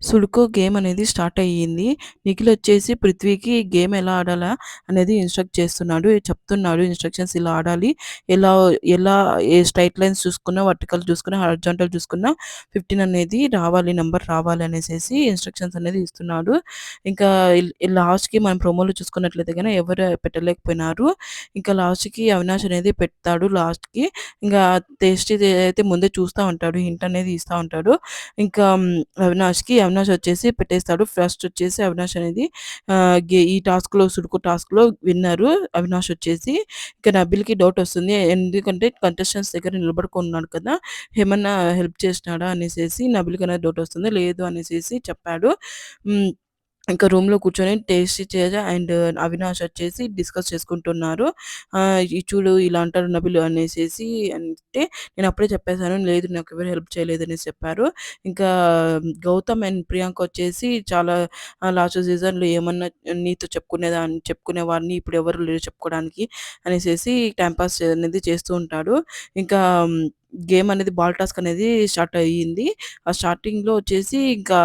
సుడుకో game అనేది start అయ్యింది. నిఖిల్ వచ్చేసి పృథ్వీకి గేమ్ ఎలా ఆడాలా అనేది ఇన్‌స్ట్రక్ట్ చేస్తున్నాడు. చెప్తున్నాడు ఇన్‌స్ట్రక్షన్స్ ఇలా ఆడాలి. ఎలా ఎలా స్ట్రెయిట్ లైన్స్ చూసుకున్నా, వర్టికల్ చూసుకున్నా, హారిజాంటల్ చూసుకున్నా 15 అనేది రావాలి. నంబర్ రావాలి అనేసేసి ఇన్‌స్ట్రక్షన్స్ అనేది ఇస్తున్నాడు. ఇంకా లాస్ట్‌కి మనం ప్రోమోలో చూసుకున్నట్లయితే గనక ఎవరు పెట్టలేకపోయినారు. ఇంకా లాస్ట్‌కి అవినాష్ అనేది పెడతాడు లాస్ట్‌కి. ఇంగా టేస్టీ అయితే ముందే చూస్తా ఉంటాడు. హింట్ అనేది ఇస్తా ఉంటాడు. ఇంకా అవినాష్ వచ్చేసి పెట్టేస్తాడు. ఫస్ట్ వచ్చేసి అవినాష్ అనేది ఈ సుడుకు టాస్క్‌లో విన్నరు అవినాష్ వచ్చేసి. ఇక నబిల్‌కి డౌట్ వస్తుంది. ఎందుకంటే కంటెస్టెంట్స్ దగ్గర నిలబడుకున్నాడు కదా! ఏమన్నా హెల్ప్ చేసినాడా అనేసేసి నబిల్‌కనేది డౌట్ వస్తుంది. లేదు అనేసేసి చెప్పాడు. హ్మ్. ఇంకా రూమ్‌లో కూర్చొని టేస్టీ తేజ అండ్ అవినాష్ వచ్చేసి డిస్కస్ చేసుకుంటున్నారు. "ఇది చూడు ఇలా అంటాడు నబిల్" అనేసేసి అంటే నేను అప్పుడే చెప్పేసాను. లేదు నాకెవరు హెల్ప్ చేయలేదు అనేసి చెప్పారు. ఇంకా గౌతమ్ అండ్ ప్రియాంక వచ్చేసి చాలా లాస్ట్ సీజన్‌లో ఏమన్నా నీతో చెప్పుకునేవాడిని ఇప్పుడు ఎవరు లేరు చెప్పుకోవడానికి అనేసేసి టైమ్ పాస్ అనేది చేస్తూ ఉంటాడు. ఇంకా గేమ్ అనేది బాల్ టాస్క్ అనేది స్టార్ట్ అయ్యింది. ఆ స్టార్టింగ్‌లో వచ్చేసి ఇంకా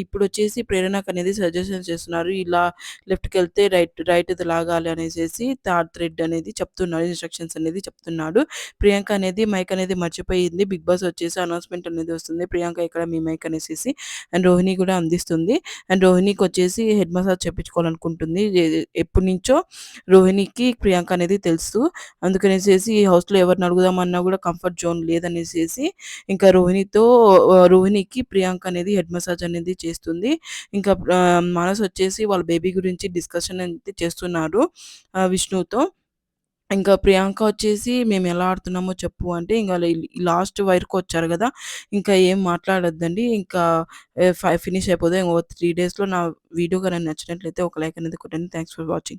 ఇప్పుడొచ్చేసి ప్రేరణకనేది సజెషన్స్ చేస్తున్నారు. ఇలా లెఫ్ట్‌కెళ్తే రైట్‌ది లాగాలి అనేసేసి థర్డ్ థ్రెడ్ అనేది చెప్తున్నాడు. ఇన్‌స్ట్రక్షన్స్ అనేది చెప్తున్నాడు. ప్రియాంక అనేది మైక్ అనేది మర్చిపోయింది. బిగ్ బాస్ వచ్చేసి అనౌన్స్‌మెంట్ అనేది వస్తుంది. ప్రియాంక ఎక్కడ మీ మైక్ అనేసేసి అండ్ రోహిణి కూడా అందిస్తుంది. అండ్ రోహిణికొచ్చేసి హెడ్ మసాజ్ చేపించుకోవాలనుకుంటుంది. ఎప్పటినుంచో రోహిణికి ప్రియాంక అనేది తెలుసు. అందుకనేసేసి ఈ హౌస్‌లో ఎవరిని అడుగుదామన్నా కూడా కంఫర్ట్ జోన్ లేదనేసేసి ఇంకా రోహిణికి ప్రియాంక అనేది హెడ్ మసాజ్ అనేది చేస్తుంది. ఇంకా మానస్ వచ్చేసి వాళ్ళ బేబీ గురించి డిస్కషన్ అయితే చేస్తున్నారు విష్ణుతో. ఇంకా ప్రియాంక వచ్చేసి మేమెలా ఆడుతున్నామో చెప్పు అంటే, ఇంగ లాస్ట్ వరకొచ్చారు గదా! ఇంకా ఏం మాట్లాడొద్దండి. ఇంకా ఫినిష్ అయిపోతే ఇంకో 3 డేస్‌లో నా వీడియో గాని నచ్చినట్లయితే ఒక లైక్ అనేది కొట్టండి. Thanks for watching.